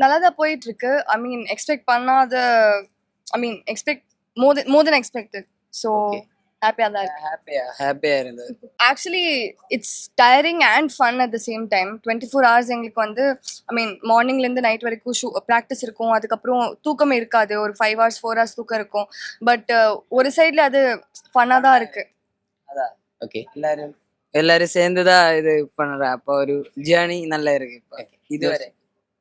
நல்லா தான் போயிட்டு இருக்கு. ஐ மீன் எக்ஸ்பெக்ட் பண்ணாத ஐ மீன் எக்ஸ்பெக்ட் மோர் தென் எக்ஸ்பெக்டட். ஸோ ஹாப்பியாக தான் இருக்கு. ஹாப்பியாக இருந்தது. Actually it's tiering and fun at the same time. 24 hours எங்களுக்கு வந்து ஐ மீன் மார்னிங்லேருந்து நைட் வரைக்கும் ப்ராக்டிஸ் இருக்கும். அதுக்கப்புறம் தூக்கம் இருக்காது. ஒரு 5 hours 4 hours தூக்கம் இருக்கும். பட் ஒரு சைடில் அது ஃபன்னாக தான் இருக்கு. அதான் ஓகே, எல்லாரும் சேர்ந்து தான் இது பண்ணுற. அப்போ ஒரு ஜேர்னி நல்லா இருக்கு. இப்போ இதுவரை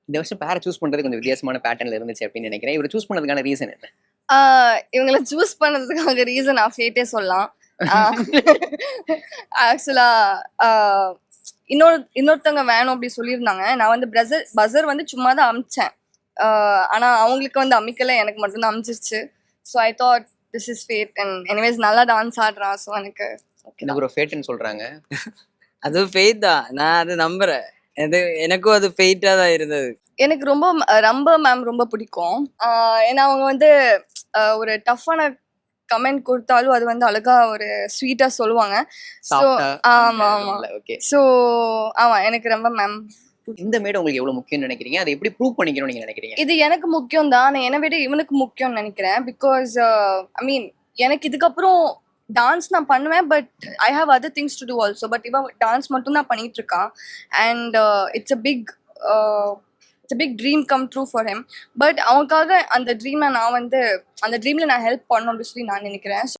இந்த வருஷம் பேரை சூஸ் பண்றது கொஞ்சம் வித்தியாசமான பேட்டர்ன்ல இருந்துச்சு அப்படின்னு நினைக்கிறேன். இவரை சூஸ் பண்ணதுக்கான ரீசன் என்ன? இவங்களை சூஸ் பண்ணதுக்காக ரீசன் நான் ஃபேட்டே சொல்லலாம். ஆக்சுவலா இன்னொருத்தவங்க வேணும் அப்படி சொல்லியிருந்தாங்க. நான் வந்து பஸர் வந்து சும்மா தான் அமிச்சேன். ஆனா அவங்களுக்கு வந்து அமிக்கல, எனக்கு மட்டும் தான் அமிச்சிருச்சு. So I thought this is fad. And anyways நல்லா டான்ஸ் ஆடுறான். ஸோ எனக்கு ஒரு ஃபேட்னு சொல்றாங்க. அது ஃபெய்த் தான், நான் அது நம்புறேன். எனக்கும் அது ஃபெய்ட்டா தான் இருந்தது. எனக்கு ரொம்ப மேம் ரொம்ப பிடிக்கும். ஏன்னா அவங்க வந்து ஒரு டஃப்பான கமெண்ட் கொடுத்தாலும் அது வந்து அழகா ஒரு ஸ்வீட்டா சொல்லுவாங்க. ஸோ ஆமா ஆமா ஓகே. ஸோ ஆமா எனக்கு ரொம்ப மேம். இந்த மேடை உங்களுக்கு எவ்வளவு முக்கியம்னு நினைக்கிறீங்க? அதை எப்படி ப்ரூவ் பண்ணிக்கணும்னு நீங்க நினைக்கிறீங்க? இது எனக்கு முக்கியம் தான். நான் என்னை விட இவனுக்கு முக்கியம்னு நினைக்கிறேன். பிகாஸ் ஐ மீன் எனக்கு இதுக்கப்புறம் டான்ஸ் நான் பண்ணுவேன். But I have other things to do also. But இவன் டான்ஸ் மட்டும் தான் பண்ணிட்டு இருக்கான். And it's a big dream come true for him. But அவனுக்காக அந்த ட்ரீம்ல நான் ஹெல்ப் பண்ணணும் அப்படின்னு சொல்லி நான் நினைக்கிறேன்.